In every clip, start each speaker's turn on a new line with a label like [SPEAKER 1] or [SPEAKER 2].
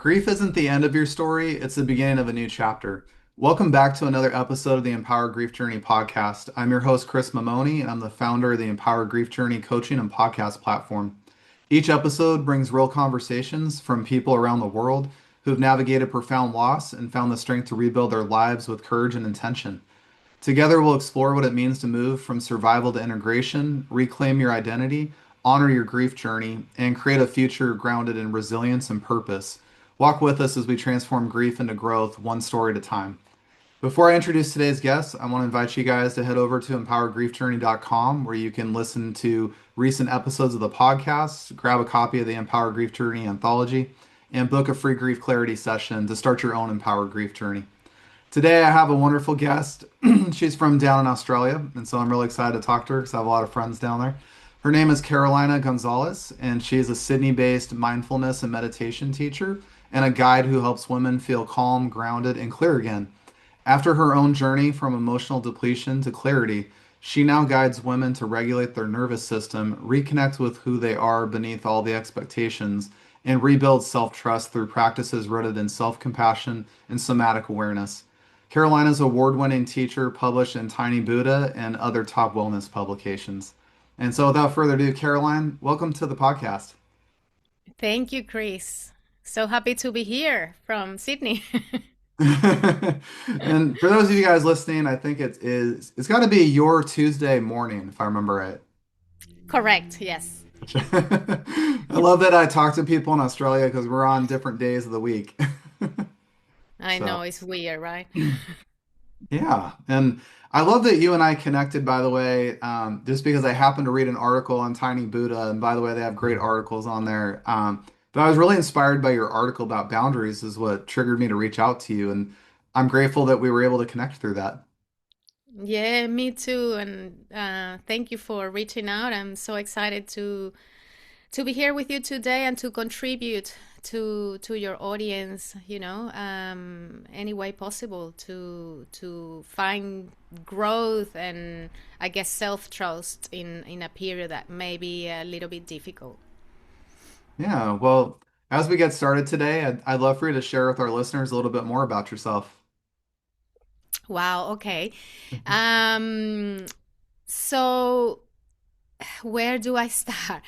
[SPEAKER 1] Grief isn't the end of your story, it's the beginning of a new chapter. Welcome back to another episode of the Empower Grief Journey podcast. I'm your host, Chris Mamoni, and I'm the founder of the Empower Grief Journey coaching and podcast platform. Each episode brings real conversations from people around the world who've navigated profound loss and found the strength to rebuild their lives with courage and intention. Together, we'll explore what it means to move from survival to integration, reclaim your identity, honor your grief journey, and create a future grounded in resilience and purpose. Walk with us as we transform grief into growth, one story at a time. Before I introduce today's guest, I want to invite you guys to head over to empowergriefjourney.com where you can listen to recent episodes of the podcast, grab a copy of the Empower Grief Journey anthology, and book a free grief clarity session to start your own Empower Grief Journey. Today, I have a wonderful guest. She's from down in Australia, and so I'm really excited to talk to her because I have a lot of friends down there. Her name is Carolina Gonzalez, and she is a Sydney-based mindfulness and meditation teacher and a guide who helps women feel calm, grounded, and clear again. After her own journey from emotional depletion to clarity, she now guides women to regulate their nervous system, reconnect with who they are beneath all the expectations, and rebuild self-trust through practices rooted in self-compassion and somatic awareness. Carolina's award-winning teacher published in Tiny Buddha and other top wellness publications. And so without further ado, Caroline, welcome to the podcast.
[SPEAKER 2] Thank you, Chris. So happy to be here from Sydney.
[SPEAKER 1] And for those of you guys listening, I think it's got to be your Tuesday morning, if I remember right.
[SPEAKER 2] Correct, yes.
[SPEAKER 1] I love that I talk to people in Australia because we're on different days of the week.
[SPEAKER 2] I
[SPEAKER 1] So,
[SPEAKER 2] know it's weird, right?
[SPEAKER 1] yeah. And I love that you and I connected, by the way, just because I happened to read an article on Tiny Buddha. And by the way, they have great articles on there. But I was really inspired by your article about boundaries, is what triggered me to reach out to you. And I'm grateful that we were able to connect through that.
[SPEAKER 2] Yeah, me too. And thank you for reaching out. I'm so excited to be here with you today and to contribute to your audience, any way possible to find growth and I guess self-trust in a period that may be a little bit difficult.
[SPEAKER 1] Yeah. Well, as we get started today, I'd love for you to share with our listeners a little bit more about yourself.
[SPEAKER 2] Wow, okay. Um, so where do I start?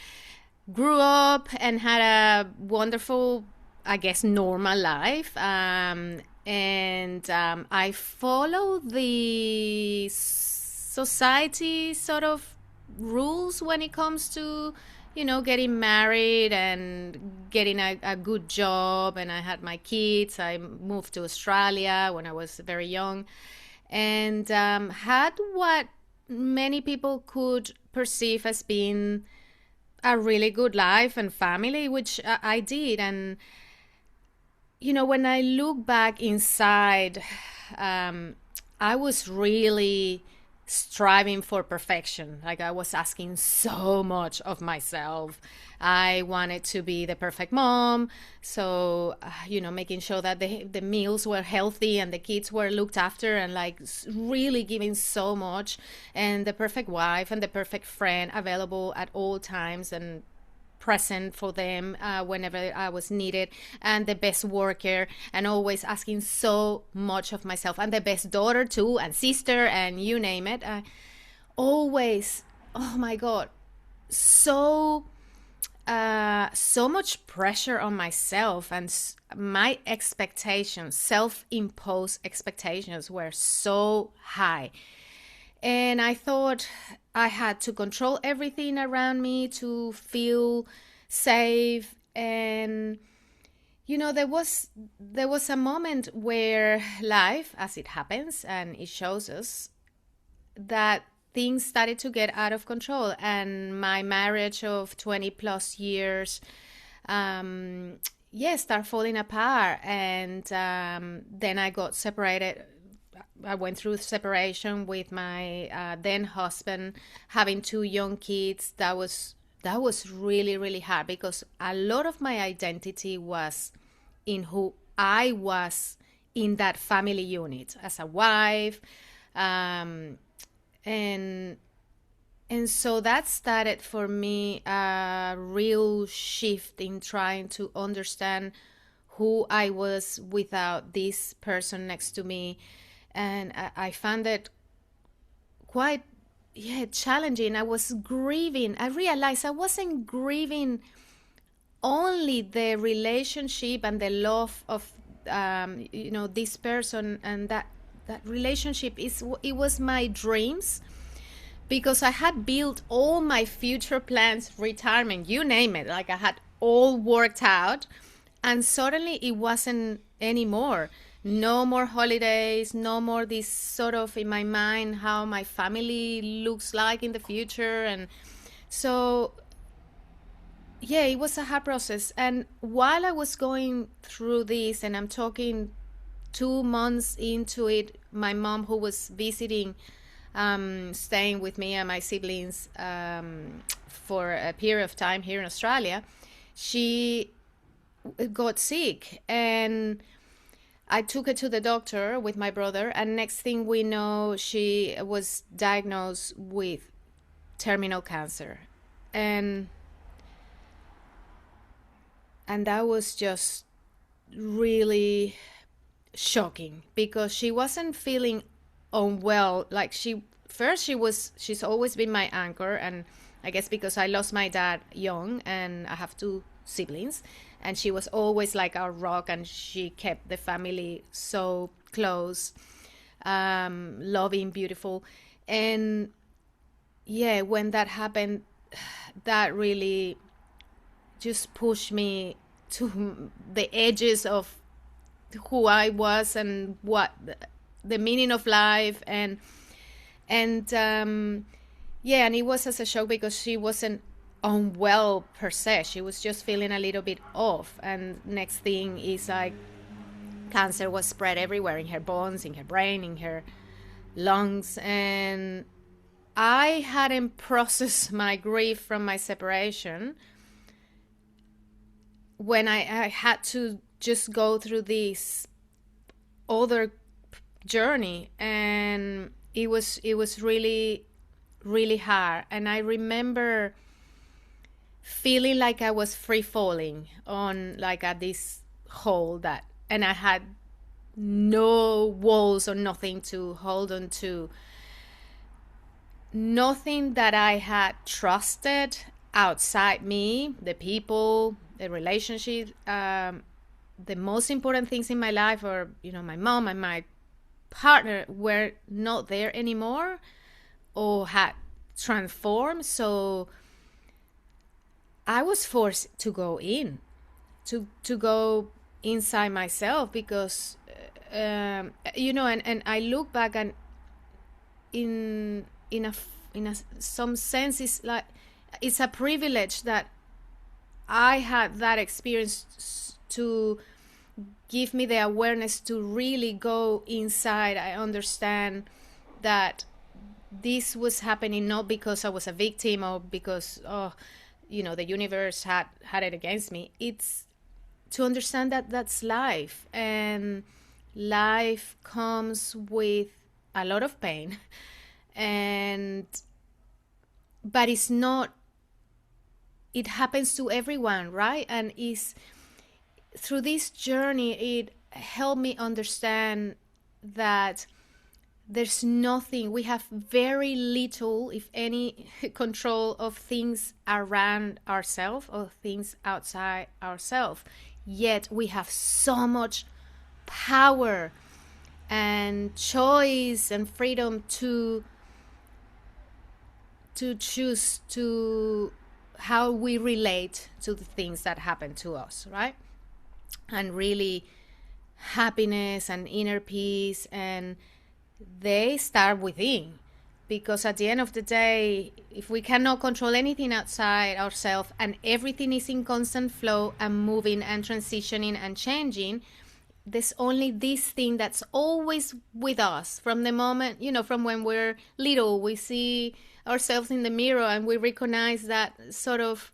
[SPEAKER 2] Grew up and had a wonderful, I guess, normal life. And I follow the society sort of rules when it comes to, getting married and getting a good job. And I had my kids. I moved to Australia when I was very young and had what many people could perceive as being a really good life and family, which I did. And, when I look back inside, um, I was really striving for perfection. Like I was asking so much of myself. I wanted to be the perfect mom. So, making sure that the meals were healthy and the kids were looked after and like really giving so much. And the perfect wife and the perfect friend available at all times and present for them whenever I was needed, and the best worker, and always asking so much of myself, and the best daughter too, and sister, and you name it. Always, oh my God, so so much pressure on myself, and my expectations, self-imposed expectations, were so high. And I thought I had to control everything around me to feel safe. And there was a moment where life, as it happens, and it shows us that things started to get out of control, and my marriage of 20 plus years, um, yeah, start falling apart. And then I got separated. I went through separation with my then husband, having two young kids. That was really really hard because a lot of my identity was in who I was in that family unit as a wife, um, and and so that started for me a real shift in trying to understand who I was without this person next to me. And I found it quite, yeah, challenging. I was grieving. I realized I wasn't grieving only the relationship and the love of this person, and that relationship is, it was my dreams, because I had built all my future plans, retirement, you name it, like I had all worked out, and suddenly it wasn't anymore. No more holidays, no more this sort of in my mind how my family looks like in the future. And so, yeah, it was a hard process. And while I was going through this, and I'm talking 2 months into it, my mom, who was visiting, staying with me and my siblings for a period of time here in Australia, she got sick. And I took her to the doctor with my brother. And next thing we know, she was diagnosed with terminal cancer. And that was just really shocking, because she wasn't feeling unwell. Like, she's always been my anchor. And I guess because I lost my dad young and I have two siblings, and she was always like our rock, and she kept the family so close, loving, beautiful. And yeah, when that happened, that really just pushed me to the edges of who I was and what the meaning of life. And yeah, and it was as a shock, because she wasn't unwell per se. She was just feeling a little bit off. And next thing is like cancer was spread everywhere, in her bones, in her brain, in her lungs. And I hadn't processed my grief from my separation when I had to just go through this other journey. And it was really, really hard. And I remember feeling like I was free falling on, like, at this hole, that, and I had no walls or nothing to hold on to, nothing that I had trusted outside me, the people, the relationship, the most important things in my life, or my mom and my partner, were not there anymore, or had transformed. So I was forced to go to go inside myself, because and I look back, and in some sense, it's like it's a privilege that I had that experience to give me the awareness to really go inside. I understand that this was happening not because I was a victim, or because the universe had it against me. It's to understand that that's life, and life comes with a lot of pain, and but it's not, it happens to everyone, right? And is through this journey, it helped me understand that there's nothing, we have very little, if any, control of things around ourselves or things outside ourselves. Yet we have so much power and choice and freedom to choose to how we relate to the things that happen to us, right? And really, happiness and inner peace, and they start within. Because at the end of the day, if we cannot control anything outside ourselves, and everything is in constant flow and moving and transitioning and changing, there's only this thing that's always with us from the moment, from when we're little, we see ourselves in the mirror and we recognize that sort of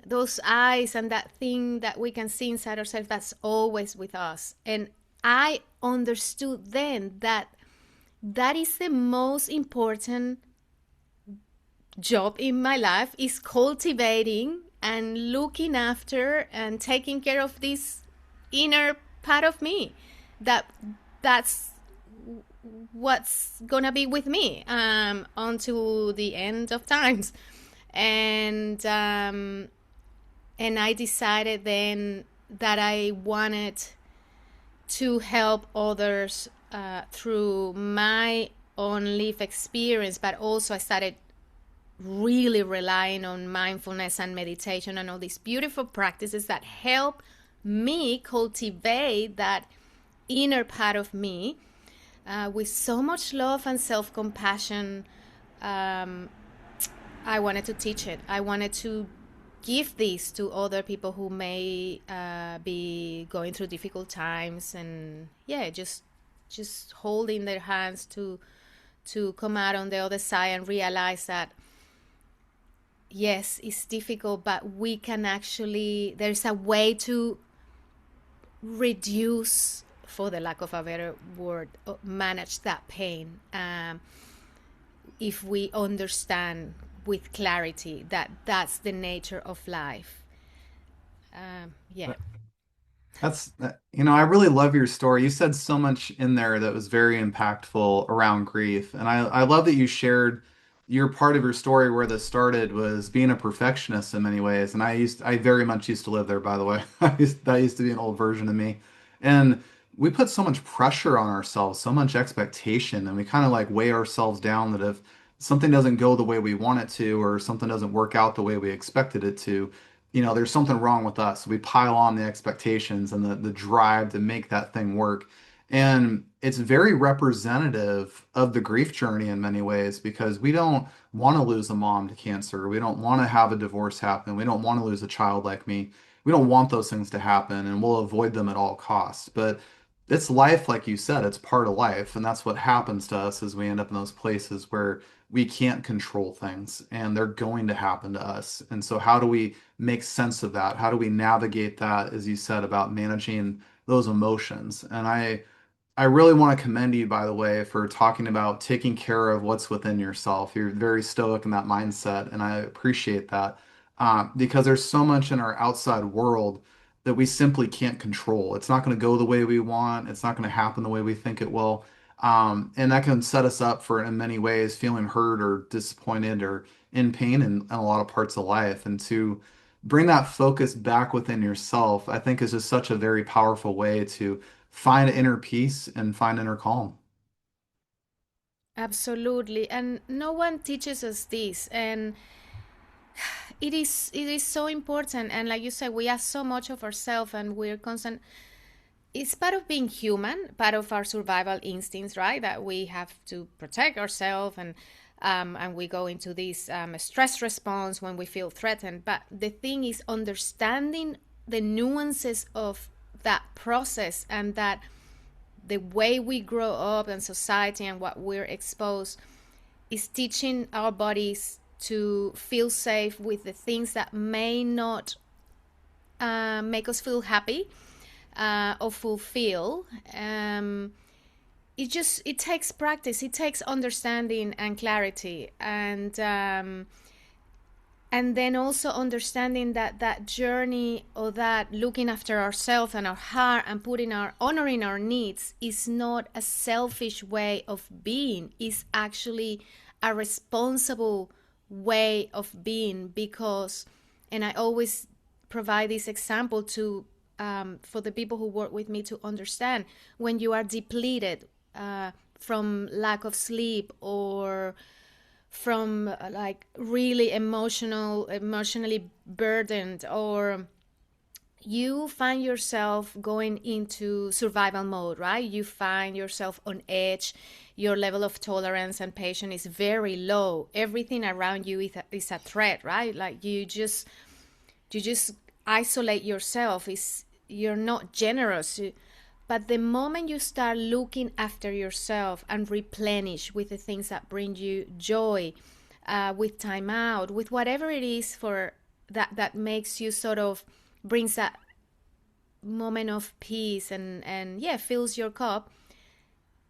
[SPEAKER 2] those eyes and that thing that we can see inside ourselves, that's always with us. And I understood then that that is the most important job in my life, is cultivating and looking after and taking care of this inner part of me that that's what's gonna be with me until the end of times. And and I decided then that I wanted to help others through my own life experience, but also I started really relying on mindfulness and meditation and all these beautiful practices that help me cultivate that inner part of me with so much love and self compassion. Um, I wanted to teach it. I wanted to give this to other people who may be going through difficult times, and yeah, just holding their hands to come out on the other side and realize that yes, it's difficult, but we can actually, there's a way to reduce, for the lack of a better word, manage that pain if we understand with clarity that that's the nature of life. Yeah.
[SPEAKER 1] That's, I really love your story. You said so much in there that was very impactful around grief. And I love that you shared your part of your story where this started was being a perfectionist in many ways. And I very much used to live there, by the way. That used to be an old version of me. And we put so much pressure on ourselves, so much expectation, and we kind of like weigh ourselves down that if something doesn't go the way we want it to, or something doesn't work out the way we expected it to, there's something wrong with us. We pile on the expectations and the drive to make that thing work. And it's very representative of the grief journey in many ways because we don't want to lose a mom to cancer. We don't want to have a divorce happen. We don't want to lose a child like me. We don't want those things to happen and we'll avoid them at all costs. But it's life, like you said, it's part of life. And that's what happens to us as we end up in those places where we can't control things and they're going to happen to us. And so, how do we make sense of that? How do we navigate that, as you said, about managing those emotions? And I really want to commend you, by the way, for talking about taking care of what's within yourself. You're very stoic in that mindset, and I appreciate that because there's so much in our outside world that we simply can't control. It's not going to go the way we want. It's not going to happen the way we think it will. And that can set us up for, in many ways, feeling hurt or disappointed or in pain in a lot of parts of life. And to bring that focus back within yourself, I think is just such a very powerful way to find inner peace and find inner calm.
[SPEAKER 2] Absolutely. And no one teaches us this. And it is so important. And like you said, we ask so much of ourselves and we're constant. It's part of being human, part of our survival instincts, right? That we have to protect ourselves, and we go into this stress response when we feel threatened. But the thing is understanding the nuances of that process, and that the way we grow up in society and what we're exposed is teaching our bodies to feel safe with the things that may not make us feel happy or fulfill. It takes practice, it takes understanding and clarity, and then also understanding that that journey, or that looking after ourselves and our heart and honoring our needs is not a selfish way of being. Is actually a responsible way of being, because, and I always provide this example to for the people who work with me to understand, when you are depleted from lack of sleep, or from like really emotionally burdened, or you find yourself going into survival mode, right? You find yourself on edge. Your level of tolerance and patience is very low. Everything around you is a threat, right? Like you just isolate yourself. You're not generous. But the moment you start looking after yourself and replenish with the things that bring you joy, with time out, with whatever it is for that makes you sort of brings that moment of peace, and yeah, fills your cup,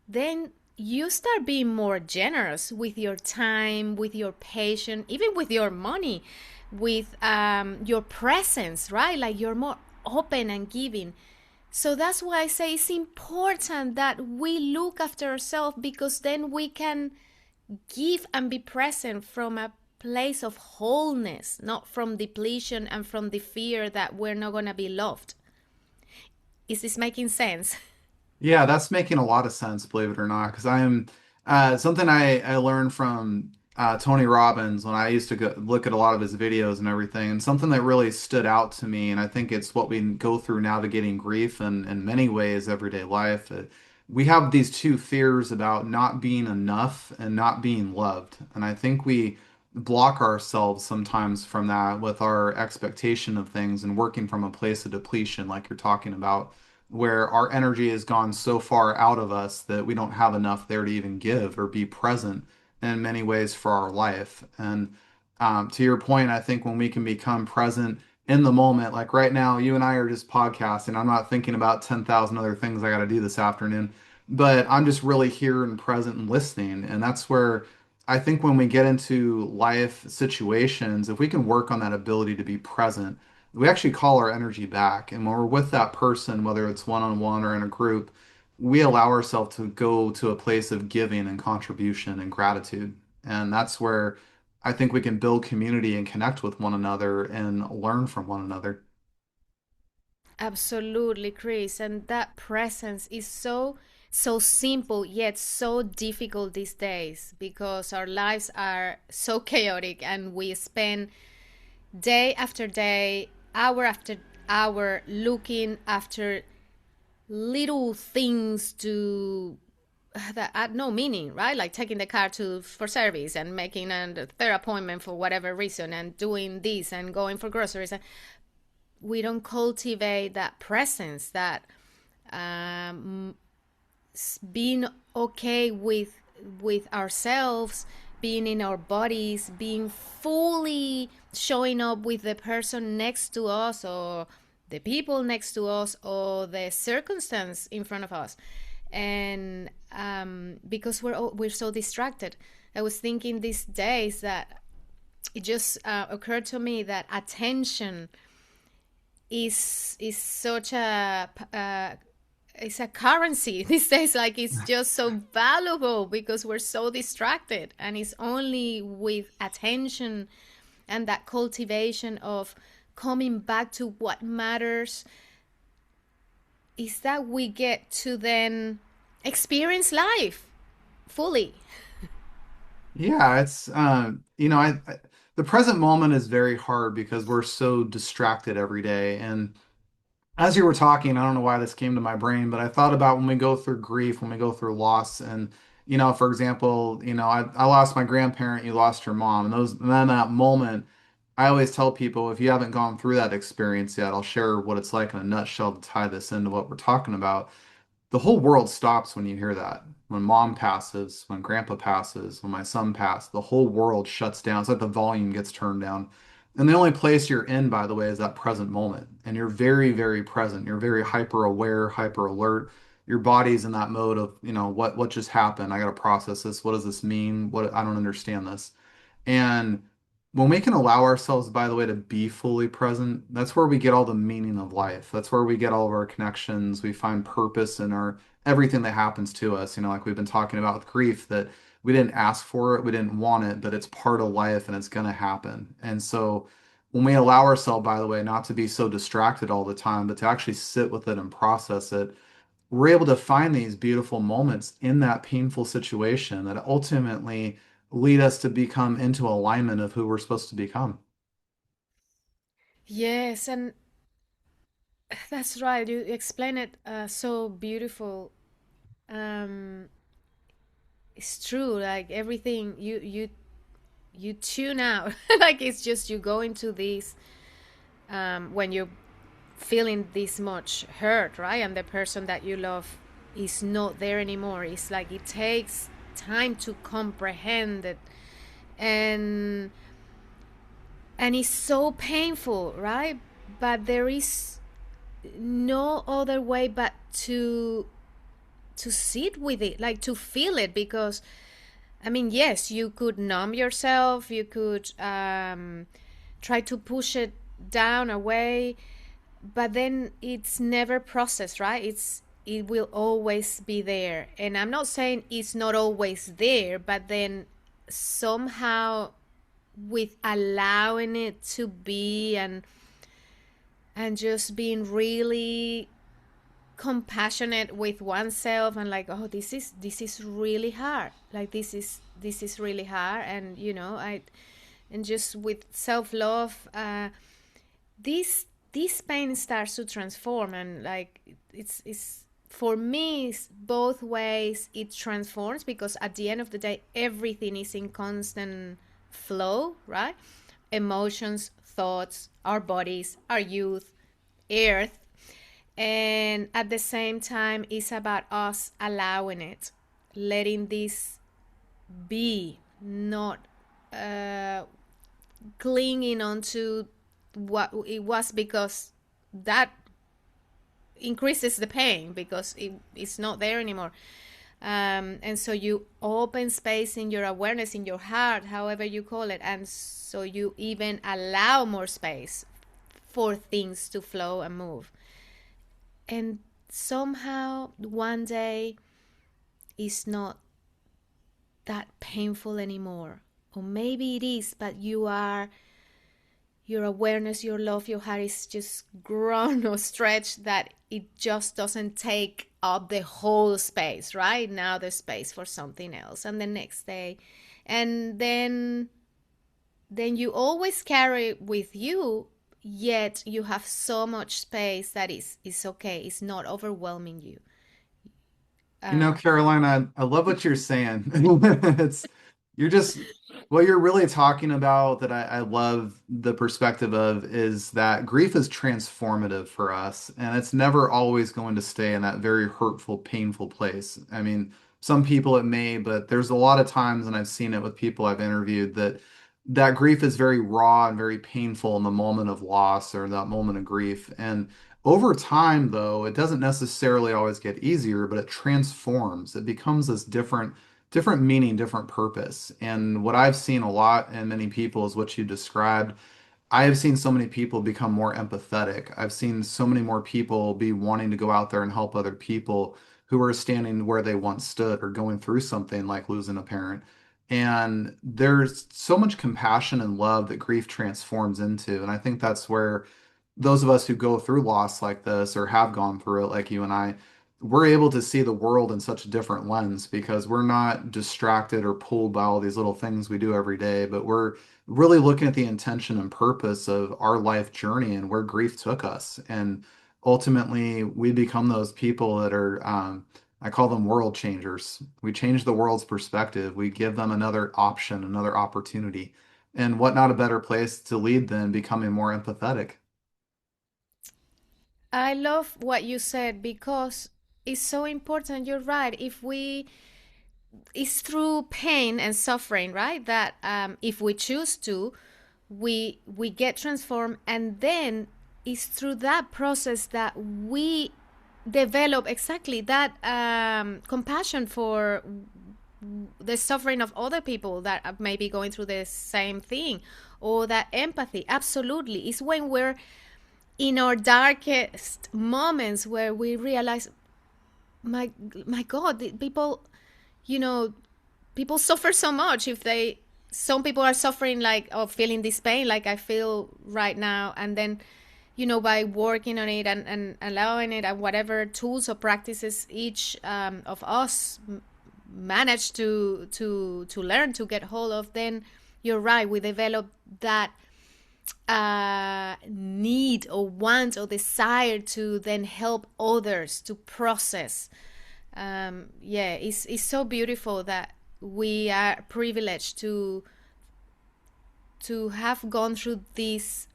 [SPEAKER 2] then you start being more generous with your time, with your patience, even with your money, with your presence, right? Like you're more open and giving. So that's why I say it's important that we look after ourselves, because then we can give and be present from a place of wholeness, not from depletion and from the fear that we're not going to be loved. Is this making sense?
[SPEAKER 1] Yeah, that's making a lot of sense, believe it or not, because I am something I learned from Tony Robbins when I used to look at a lot of his videos and everything, and something that really stood out to me, and I think it's what we go through navigating grief and in many ways everyday life. We have these two fears about not being enough and not being loved, and I think we block ourselves sometimes from that with our expectation of things and working from a place of depletion, like you're talking about where our energy has gone so far out of us that we don't have enough there to even give or be present in many ways for our life. And to your point, I think when we can become present in the moment, like right now, you and I are just podcasting. I'm not thinking about 10,000 other things I got to do this afternoon, but I'm just really here and present and listening. And that's where I think when we get into life situations, if we can work on that ability to be present, we actually call our energy back. And when we're with that person, whether it's one-on-one or in a group, we allow ourselves to go to a place of giving and contribution and gratitude. And that's where I think we can build community and connect with one another and learn from one another.
[SPEAKER 2] Absolutely, Chris. And that presence is so simple yet so difficult these days, because our lives are so chaotic and we spend day after day, hour after hour looking after little things to that had no meaning, right? Like taking the car to for service and making a third appointment for whatever reason and doing this and going for groceries. And we don't cultivate that presence, that um, being okay with ourselves, being in our bodies, being fully showing up with the person next to us, or the people next to us, or the circumstance in front of us. And because we're so distracted, I was thinking these days that it just occurred to me that attention is such a it's a currency these days. Like, it's just so valuable because we're so distracted, and it's only with attention and that cultivation of coming back to what matters is that we get to then experience life fully.
[SPEAKER 1] Yeah, it's the present moment is very hard because we're so distracted every day. And as you were talking, I don't know why this came to my brain, but I thought about when we go through grief, when we go through loss, and for example, I lost my grandparent, you lost your mom, and then that moment, I always tell people if you haven't gone through that experience yet, I'll share what it's like in a nutshell to tie this into what we're talking about. The whole world stops when you hear that. When mom passes, when grandpa passes, when my son passed, the whole world shuts down. It's like the volume gets turned down. And the only place you're in, by the way, is that present moment. And you're very, very present. You're very hyper aware, hyper alert. Your body's in that mode of, what just happened? I got to process this. What does this mean? What I don't understand this. And when we can allow ourselves, by the way, to be fully present, that's where we get all the meaning of life. That's where we get all of our connections. We find purpose in our everything that happens to us. Like we've been talking about with grief, that we didn't ask for it, we didn't want it, but it's part of life and it's going to happen. And so when we allow ourselves, by the way, not to be so distracted all the time, but to actually sit with it and process it, we're able to find these beautiful moments in that painful situation that ultimately lead us to become into alignment of who we're supposed to become.
[SPEAKER 2] Yes, and that's right. You explain it so beautiful. Um, it's true. Like everything, you tune out. Like, it's just you go into this when you're feeling this much hurt, right? And the person that you love is not there anymore. It's like it takes time to comprehend it, and it's so painful, right? But there is no other way but to sit with it, like to feel it, because I mean, yes, you could numb yourself, you could try to push it down away, but then it's never processed, right? It will always be there. And I'm not saying it's not always there, but then somehow with allowing it to be, and just being really compassionate with oneself, and like, oh, this is really hard, like this is really hard, and I and just with self-love, this pain starts to transform. And like, it's for me, it's both ways it transforms, because at the end of the day everything is in constant flow, right? Emotions, thoughts, our bodies, our youth, earth. And at the same time, it's about us allowing it, letting this be, not uh, clinging onto what it was, because that increases the pain, because it's not there anymore. And so you open space in your awareness, in your heart, however you call it, and so you even allow more space for things to flow and move. And somehow one day it's not that painful anymore. Or maybe it is, but your awareness, your love, your heart is just grown or stretched, that it just doesn't take up the whole space. Right now there's space for something else, and the next day, and then you always carry with you, yet you have so much space that is okay, it's not overwhelming you.
[SPEAKER 1] You
[SPEAKER 2] uh,
[SPEAKER 1] know, Carolina, I love what you're saying. It's you're just what you're really talking about that I love the perspective of is that grief is transformative for us, and it's never always going to stay in that very hurtful, painful place. I mean, some people it may, but there's a lot of times, and I've seen it with people I've interviewed, that grief is very raw and very painful in the moment of loss or that moment of grief. And over time, though, it doesn't necessarily always get easier, but it transforms. It becomes this different meaning, different purpose. And what I've seen a lot in many people is what you described. I have seen so many people become more empathetic. I've seen so many more people be wanting to go out there and help other people who are standing where they once stood or going through something like losing a parent. And there's so much compassion and love that grief transforms into. And I think that's where those of us who go through loss like this or have gone through it like you and I, we're able to see the world in such a different lens because we're not distracted or pulled by all these little things we do every day, but we're really looking at the intention and purpose of our life journey and where grief took us. And ultimately, we become those people that are, I call them world changers. We change the world's perspective. We give them another option, another opportunity. And what not a better place to lead than becoming more empathetic?
[SPEAKER 2] I love what you said, because it's so important. You're right. If we It's through pain and suffering, right, that if we choose to, we get transformed, and then it's through that process that we develop exactly that compassion for the suffering of other people that may be going through the same thing, or that empathy. Absolutely, it's when we're in our darkest moments where we realize, my my God, the people, you know people suffer so much. If they Some people are suffering, like, of feeling this pain like I feel right now, and then, by working on it, and allowing it, and whatever tools or practices each of us manage to learn, to get hold of, then you're right, we develop that need or want or desire to then help others to process. Yeah, it's so beautiful that we are privileged to have gone through this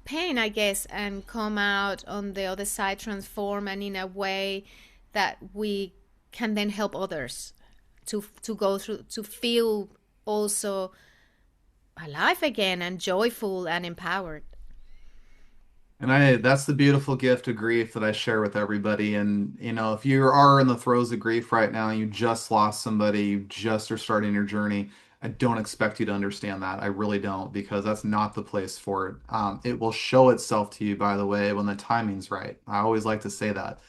[SPEAKER 2] pain, I guess, and come out on the other side transform, and in a way that we can then help others to go through, to feel also alive again, and joyful and empowered.
[SPEAKER 1] And that's the beautiful gift of grief that I share with everybody. And, if you are in the throes of grief right now, you just lost somebody, you just are starting your journey, I don't expect you to understand that. I really don't, because that's not the place for it. It will show itself to you, by the way, when the timing's right. I always like to say that.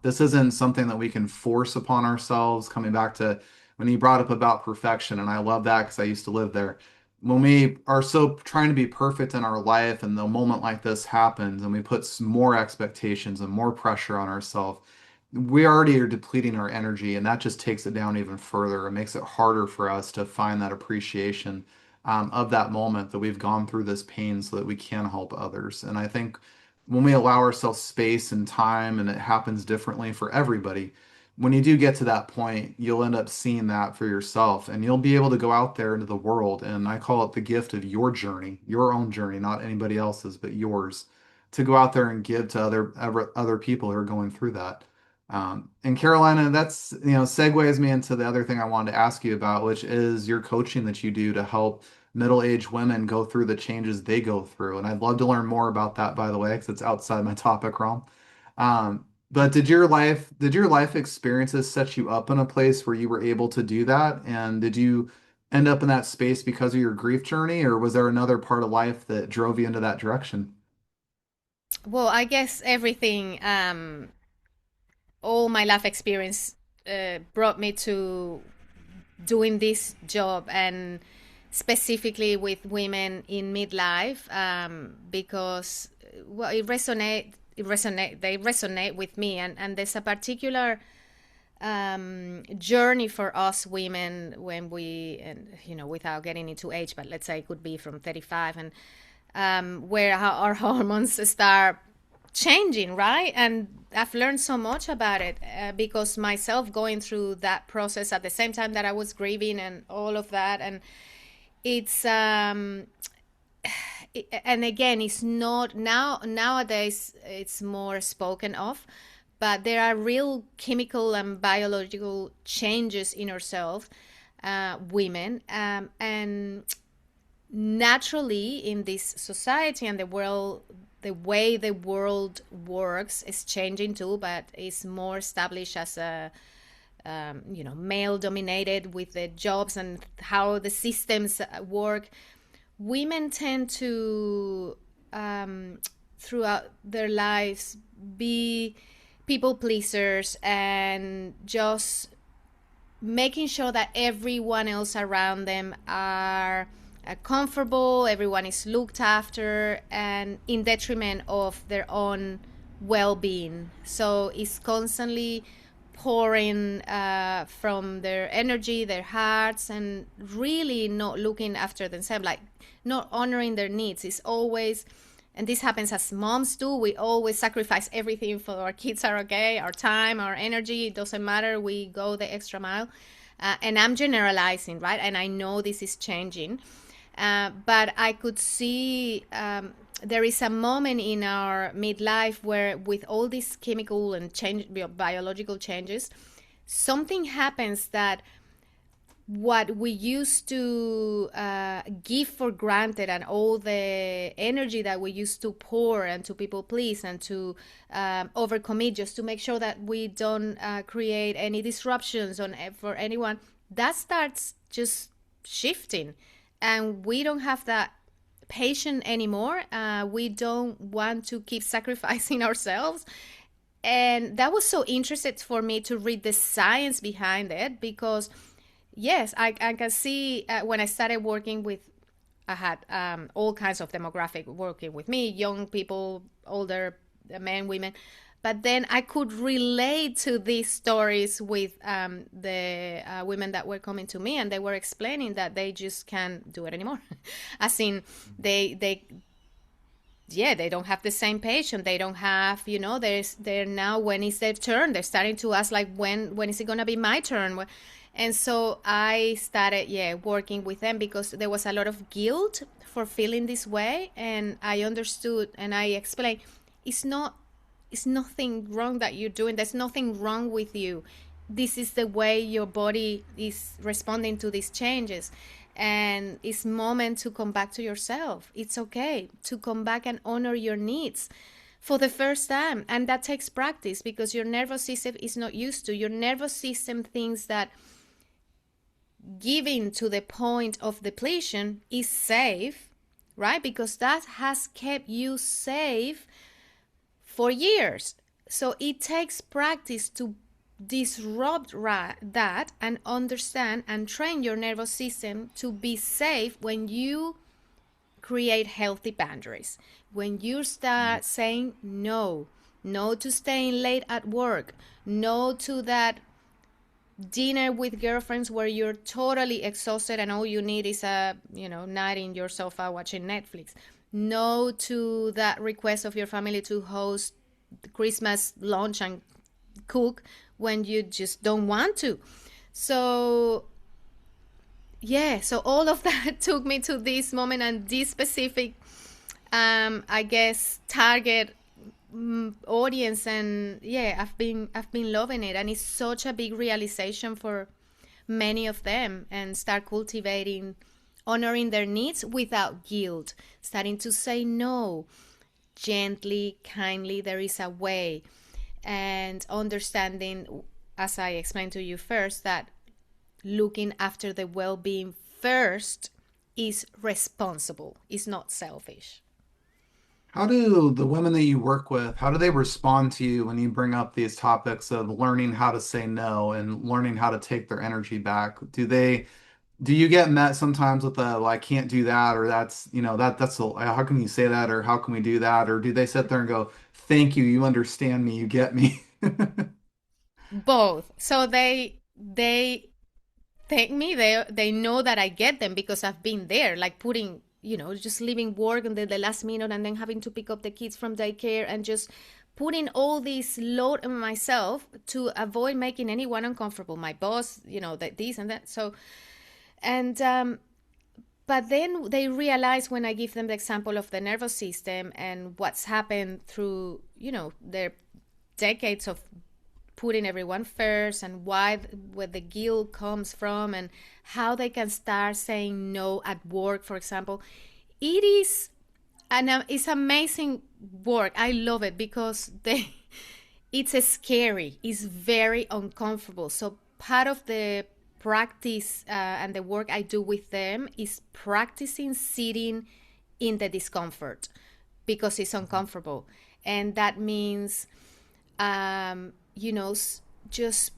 [SPEAKER 1] This isn't something that we can force upon ourselves. Coming back to when you brought up about perfection, and I love that because I used to live there. When we are so trying to be perfect in our life, and the moment like this happens, and we put some more expectations and more pressure on ourselves, we already are depleting our energy, and that just takes it down even further. It makes it harder for us to find that appreciation of that moment that we've gone through this pain so that we can help others. And I think when we allow ourselves space and time, and it happens differently for everybody, when you do get to that point, you'll end up seeing that for yourself, and you'll be able to go out there into the world. And I call it the gift of your journey, your own journey, not anybody else's, but yours, to go out there and give to other people who are going through that. And Carolina, that's, segues me into the other thing I wanted to ask you about, which is your coaching that you do to help middle-aged women go through the changes they go through. And I'd love to learn more about that, by the way, because it's outside my topic realm. But did your life experiences set you up in a place where you were able to do that? And did you end up in that space because of your grief journey, or was there another part of life that drove you into that direction?
[SPEAKER 2] Well, I guess everything, all my life experience brought me to doing this job, and specifically with women in midlife, because well, they resonate with me, and there's a particular journey for us women when we, and without getting into age, but let's say it could be from 35, and where our hormones start changing, right? And I've learned so much about it, because myself going through that process at the same time that I was grieving and all of that. And it's and again, it's not nowadays, it's more spoken of, but there are real chemical and biological changes in ourselves, women, and naturally in this society and the world, the way the world works is changing too, but it's more established as a male dominated with the jobs and how the systems work. Women tend to, throughout their lives, be people pleasers and just making sure that everyone else around them are comfortable, everyone is looked after, and in detriment of their own well-being. So it's constantly pouring from their energy, their hearts, and really not looking after themselves, like not honoring their needs. It's always, and this happens as moms too, we always sacrifice everything for our kids are okay, our time, our energy, it doesn't matter, we go the extra mile. And I'm generalizing, right? And I know this is changing. But I could see, there is a moment in our midlife where, with all these chemical and biological changes, something happens that what we used to give for granted, and all the energy that we used to pour and to people please and to overcommit just to make sure that we don't create any disruptions for anyone, that starts just shifting, and we don't have that patience anymore. We don't want to keep sacrificing ourselves. And that was so interesting for me to read the science behind it, because yes, I can see, when I started working with, I had all kinds of demographic working with me, young people, older men, women. But then I could relate to these stories with the women that were coming to me, and they were explaining that they just can't do it anymore. As in, they don't have the same patience. They don't have, they're now, when is their turn? They're starting to ask, like, when is it going to be my turn? And so I started, working with them, because there was a lot of guilt for feeling this way. And I understood, and I explained, it's nothing wrong that you're doing. There's nothing wrong with you. This is the way your body is responding to these changes. And it's moment to come back to yourself. It's okay to come back and honor your needs for the first time. And that takes practice, because your nervous system is not used to. Your nervous system thinks that giving to the point of depletion is safe, right? Because that has kept you safe for years. So it takes practice to disrupt that and understand and train your nervous system to be safe when you create healthy boundaries. When you start saying no, no to staying late at work, no to that dinner with girlfriends where you're totally exhausted and all you need is a night in your sofa watching Netflix, no to that request of your family to host Christmas lunch and cook when you just don't want to. So yeah, so all of that took me to this moment and this specific I guess target audience. And yeah, I've been loving it, and it's such a big realization for many of them, and start cultivating honoring their needs without guilt, starting to say no gently, kindly. There is a way, and understanding, as I explained to you first, that looking after the well-being first is responsible, is not selfish.
[SPEAKER 1] How do the women that you work with, how do they respond to you when you bring up these topics of learning how to say no and learning how to take their energy back? Do you get met sometimes with a, well, I can't do that, or that's, how can you say that, or how can we do that? Or do they sit there and go, thank you, you understand me, you get me?
[SPEAKER 2] Both. So they thank me. They know that I get them because I've been there, like putting, just leaving work and the last minute and then having to pick up the kids from daycare and just putting all this load on myself to avoid making anyone uncomfortable. My boss, that this and that. So and but then they realize when I give them the example of the nervous system and what's happened through, their decades of putting everyone first, and where the guilt comes from, and how they can start saying no at work, for example. It is and it's amazing work. I love it because it's scary, it's very uncomfortable. So part of the practice and the work I do with them is practicing sitting in the discomfort because it's uncomfortable. And that means just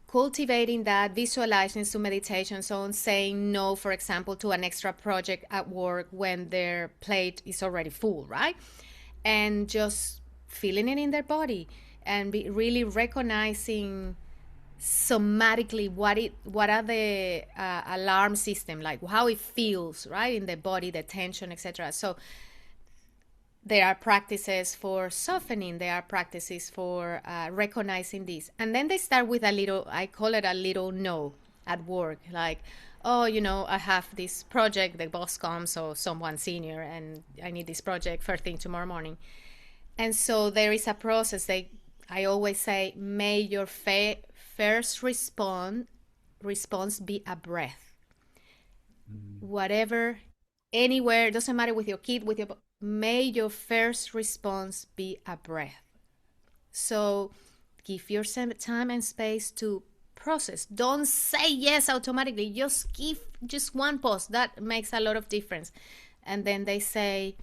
[SPEAKER 2] cultivating that, visualizing some meditations on saying no, for example, to an extra project at work when their plate is already full, right? And just feeling it in their body and be really recognizing somatically what are the alarm system, like how it feels right in the body, the tension, etc. So there are practices for softening, there are practices for recognizing this, and then they start with a little, I call it a little no at work, like, oh, I have this project, the boss comes or someone senior, and I need this project first thing tomorrow morning. And so there is a process. I always say, may your first response be a breath. Whatever, anywhere, doesn't matter, with your kid, with your, may your first response be a breath. So give yourself time and space to process. Don't say yes automatically. Just give just one pause. That makes a lot of difference. And then they say,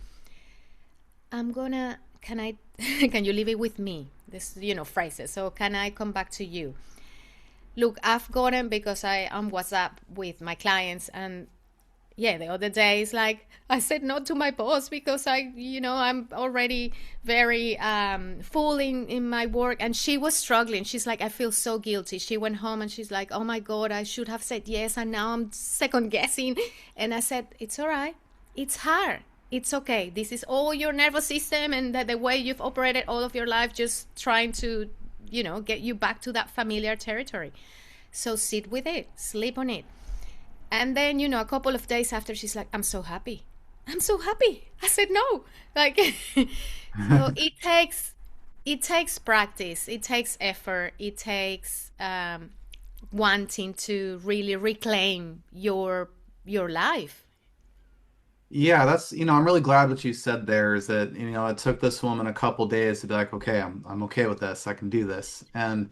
[SPEAKER 2] can I, can you leave it with me? This, phrases. So can I come back to you? Look, I've gotten, because I am WhatsApp with my clients, and yeah, the other day it's like I said no to my boss because I'm already very full in my work, and she was struggling. She's like, I feel so guilty. She went home and she's like, oh my god, I should have said yes, and now I'm second guessing. And I said, it's all right, it's hard, it's okay. This is all your nervous system and the way you've operated all of your life, just trying to get you back to that familiar territory. So sit with it, sleep on it. And then, a couple of days after, she's like, I'm so happy. I'm so happy. I said no. Like, so it takes practice, it takes effort, it takes wanting to really reclaim your life.
[SPEAKER 1] Yeah, that's, I'm really glad what you said there is that, it took this woman a couple days to be like, okay, I'm okay with this. I can do this. And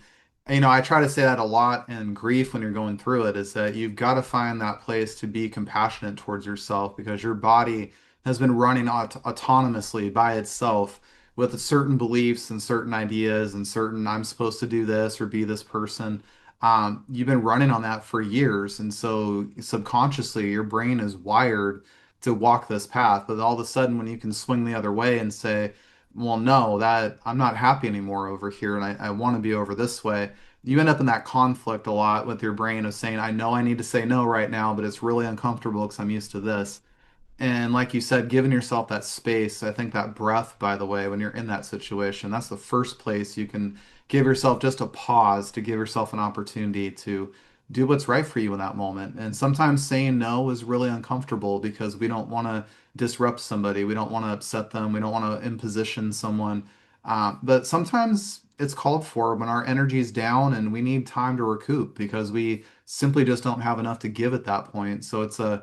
[SPEAKER 1] I try to say that a lot in grief when you're going through it is that you've got to find that place to be compassionate towards yourself because your body has been running autonomously by itself with certain beliefs and certain ideas and certain I'm supposed to do this or be this person. You've been running on that for years. And so subconsciously, your brain is wired to walk this path. But all of a sudden, when you can swing the other way and say, well, no, that I'm not happy anymore over here and I want to be over this way, you end up in that conflict a lot with your brain of saying, I know I need to say no right now, but it's really uncomfortable because I'm used to this. And like you said, giving yourself that space, I think that breath, by the way, when you're in that situation, that's the first place you can give yourself just a pause to give yourself an opportunity to do what's right for you in that moment. And sometimes saying no is really uncomfortable because we don't want to disrupt somebody. We don't want to upset them. We don't want to imposition someone. But sometimes it's called for when our energy is down and we need time to recoup because we simply just don't have enough to give at that point. So it's a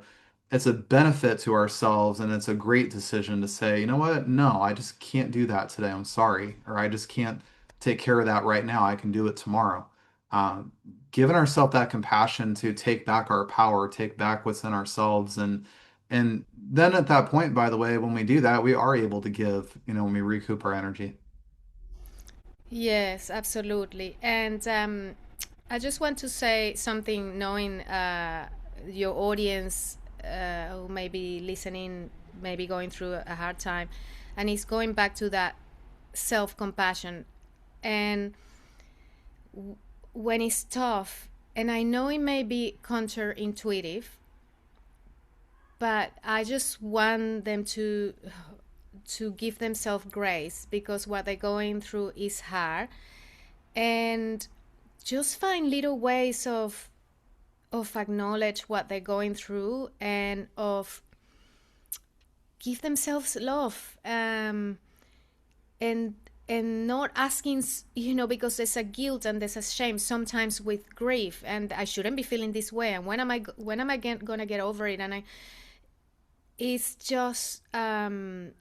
[SPEAKER 1] benefit to ourselves and it's a great decision to say, you know what? No, I just can't do that today. I'm sorry. Or I just can't take care of that right now. I can do it tomorrow. Um, Giving ourselves that compassion to take back our power, take back what's in ourselves and then at that point, by the way, when we do that, we are able to give, when we recoup our energy.
[SPEAKER 2] Yes, absolutely. And I just want to say something, knowing your audience who may be listening, maybe going through a hard time, and it's going back to that self compassion. And when it's tough, and I know it may be counterintuitive, but I just want them to give themselves grace because what they're going through is hard, and just find little ways of acknowledge what they're going through and of give themselves love, and not asking, because there's a guilt and there's a shame sometimes with grief, and I shouldn't be feeling this way, and when am I gonna get over it, and I it's just reframe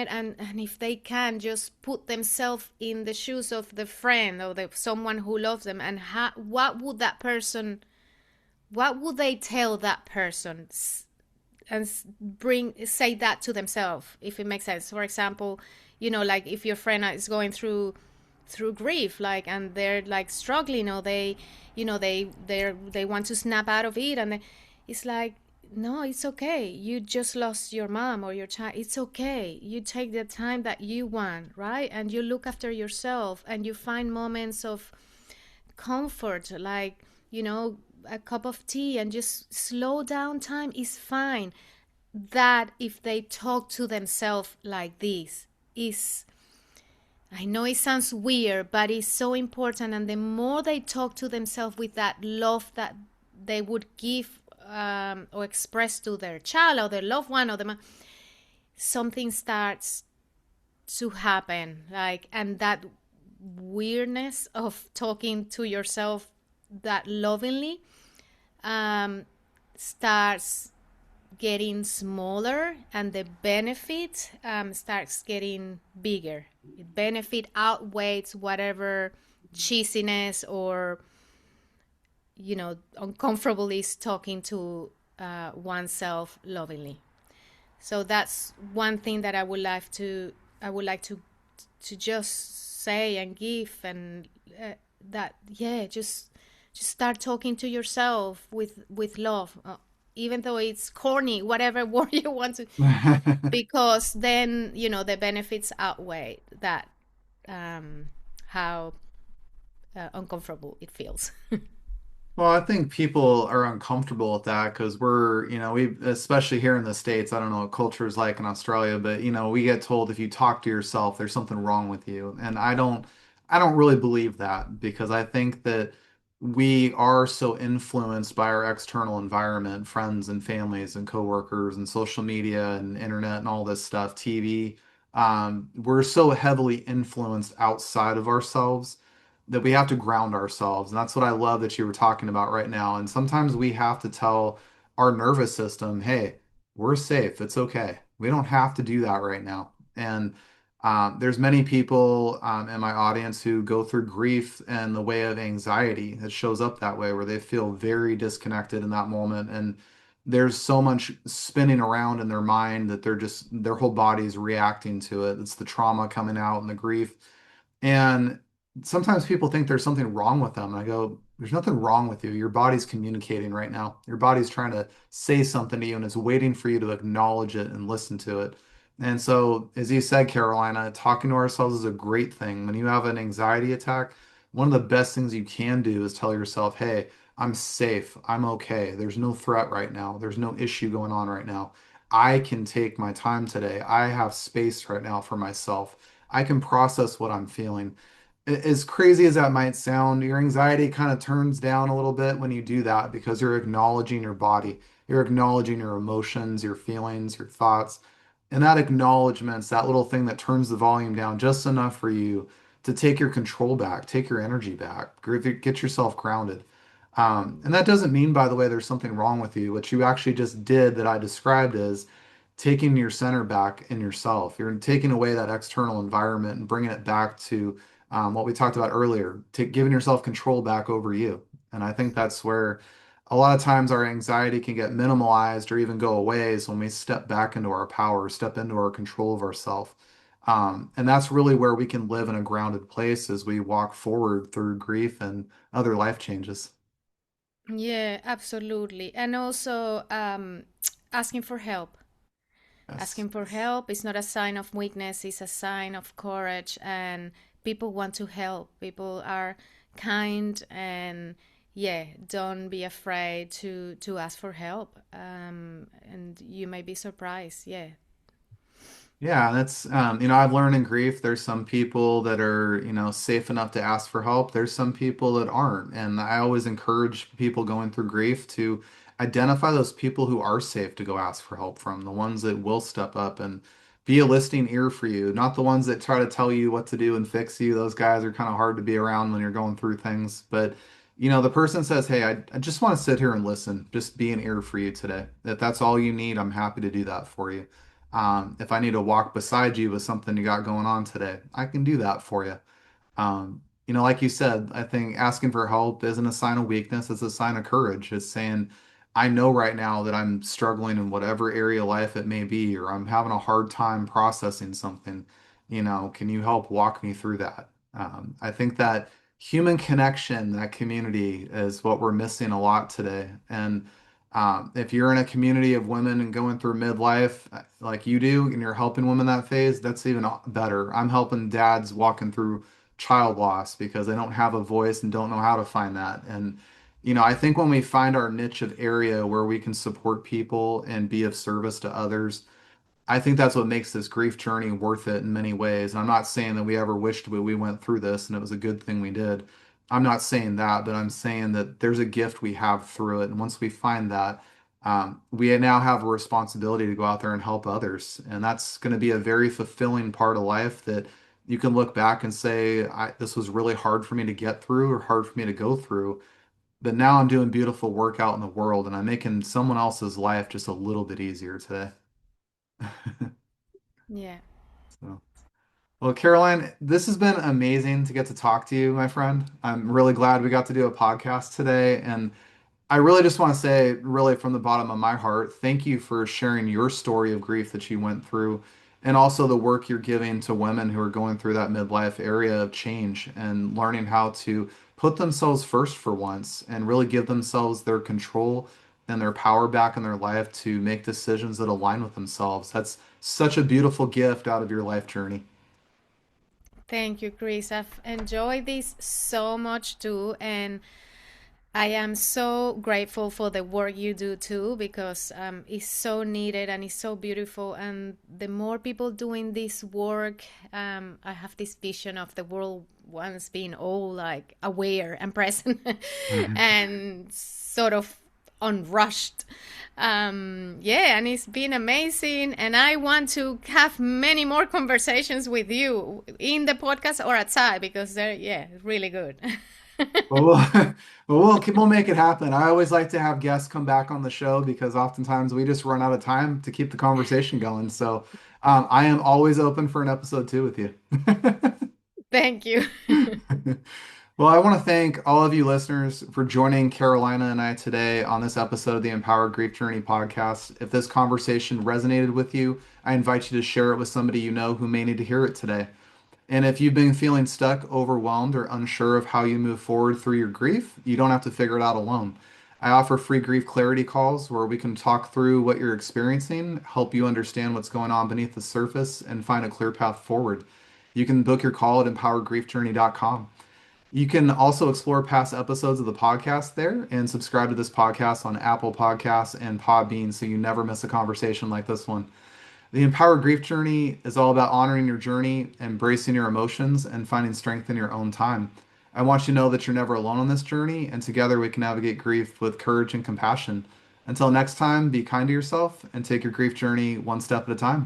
[SPEAKER 2] it, and if they can just put themselves in the shoes of the friend or the someone who loves them, and what would they tell that person, and bring say that to themselves, if it makes sense. For example, like if your friend is going through grief, like, and they're like struggling, or they want to snap out of it, and it's like, no, it's okay. You just lost your mom or your child. It's okay. You take the time that you want, right? And you look after yourself and you find moments of comfort, like, a cup of tea, and just slow down time is fine. That if they talk to themselves like this is, I know it sounds weird, but it's so important. And the more they talk to themselves with that love that they would give, or express to their child or their loved one, or something starts to happen. Like, and that weirdness of talking to yourself that lovingly, starts getting smaller, and the benefit starts getting bigger. The benefit outweighs whatever cheesiness or uncomfortable is talking to oneself lovingly. So that's one thing that I would like to just say and give, and that, yeah, just start talking to yourself with love, even though it's corny, whatever word you want to, because then the benefits outweigh that, how uncomfortable it feels.
[SPEAKER 1] Well, I think people are uncomfortable with that because we, especially here in the States, I don't know what culture is like in Australia, but we get told if you talk to yourself, there's something wrong with you. And I don't really believe that because I think that we are so influenced by our external environment, friends and families and coworkers and social media and internet and all this stuff, TV. We're so heavily influenced outside of ourselves that we have to ground ourselves. And that's what I love that you were talking about right now. And sometimes we have to tell our nervous system, hey, we're safe. It's okay. We don't have to do that right now. And There's many people in my audience who go through grief in the way of anxiety. It shows up that way where they feel very disconnected in that moment, and there's so much spinning around in their mind that their whole body's reacting to it. It's the trauma coming out and the grief. And sometimes people think there's something wrong with them. And I go, there's nothing wrong with you. Your body's communicating right now. Your body's trying to say something to you and it's waiting for you to acknowledge it and listen to it. And so, as you said, Carolina, talking to ourselves is a great thing. When you have an anxiety attack, one of the best things you can do is tell yourself, hey, I'm safe. I'm okay. There's no threat right now. There's no issue going on right now. I can take my time today. I have space right now for myself. I can process what I'm feeling. As crazy as that might sound, your anxiety kind of turns down a little bit when you do that because you're acknowledging your body, you're acknowledging your emotions, your feelings, your thoughts. And that acknowledgement's that little thing that turns the volume down just enough for you to take your control back, take your energy back, get yourself grounded. And that doesn't mean, by the way, there's something wrong with you. What you actually just did that I described is taking your center back in yourself. You're taking away that external environment and bringing it back to what we talked about earlier, to giving yourself control back over you. And I think that's where a lot of times our anxiety can get minimalized or even go away is when we step back into our power, step into our control of ourselves. And that's really where we can live in a grounded place as we walk forward through grief and other life changes.
[SPEAKER 2] Yeah, absolutely. And also asking for help.
[SPEAKER 1] Yes.
[SPEAKER 2] Asking for help is not a sign of weakness, it's a sign of courage. And people want to help. People are kind and yeah, don't be afraid to ask for help. And you may be surprised. Yeah.
[SPEAKER 1] Yeah, that's I've learned in grief there's some people that are, safe enough to ask for help. There's some people that aren't. And I always encourage people going through grief to identify those people who are safe to go ask for help from, the ones that will step up and be a listening ear for you, not the ones that try to tell you what to do and fix you. Those guys are kind of hard to be around when you're going through things. But, the person says, hey, I just want to sit here and listen, just be an ear for you today. If that's all you need, I'm happy to do that for you. If I need to walk beside you with something you got going on today, I can do that for you. Like you said, I think asking for help isn't a sign of weakness, it's a sign of courage. It's saying, I know right now that I'm struggling in whatever area of life it may be, or I'm having a hard time processing something. Can you help walk me through that? I think that human connection, that community is what we're missing a lot today. And if you're in a community of women and going through midlife like you do, and you're helping women that phase, that's even better. I'm helping dads walking through child loss because they don't have a voice and don't know how to find that. And, I think when we find our niche of area where we can support people and be of service to others, I think that's what makes this grief journey worth it in many ways. And I'm not saying that we ever wished we went through this and it was a good thing we did. I'm not saying that, but I'm saying that there's a gift we have through it. And once we find that, we now have a responsibility to go out there and help others. And that's going to be a very fulfilling part of life that you can look back and say, this was really hard for me to get through or hard for me to go through. But now I'm doing beautiful work out in the world and I'm making someone else's life just a little bit easier today.
[SPEAKER 2] Yeah.
[SPEAKER 1] So. Well, Caroline, this has been amazing to get to talk to you, my friend. I'm really glad we got to do a podcast today. And I really just want to say, really from the bottom of my heart, thank you for sharing your story of grief that you went through and also the work you're giving to women who are going through that midlife area of change and learning how to put themselves first for once and really give themselves their control and their power back in their life to make decisions that align with themselves. That's such a beautiful gift out of your life journey.
[SPEAKER 2] Thank you, Chris. I've enjoyed this so much too. And I am so grateful for the work you do too, because it's so needed and it's so beautiful. And the more people doing this work, I have this vision of the world once being all like aware and present and sort of unrushed. Yeah, and it's been amazing. And I want to have many more conversations with you in the podcast or outside because they're, yeah, really good.
[SPEAKER 1] Well, we'll, we'll make it happen. I always like to have guests come back on the show because oftentimes we just run out of time to keep the conversation going. So I am always open for an episode two with you.
[SPEAKER 2] Thank you.
[SPEAKER 1] Well, I want to thank all of you listeners for joining Carolina and I today on this episode of the Empowered Grief Journey podcast. If this conversation resonated with you, I invite you to share it with somebody you know who may need to hear it today. And if you've been feeling stuck, overwhelmed, or unsure of how you move forward through your grief, you don't have to figure it out alone. I offer free grief clarity calls where we can talk through what you're experiencing, help you understand what's going on beneath the surface, and find a clear path forward. You can book your call at empowergriefjourney.com. You can also explore past episodes of the podcast there and subscribe to this podcast on Apple Podcasts and Podbean so you never miss a conversation like this one. The Empowered Grief Journey is all about honoring your journey, embracing your emotions, and finding strength in your own time. I want you to know that you're never alone on this journey, and together we can navigate grief with courage and compassion. Until next time, be kind to yourself and take your grief journey one step at a time.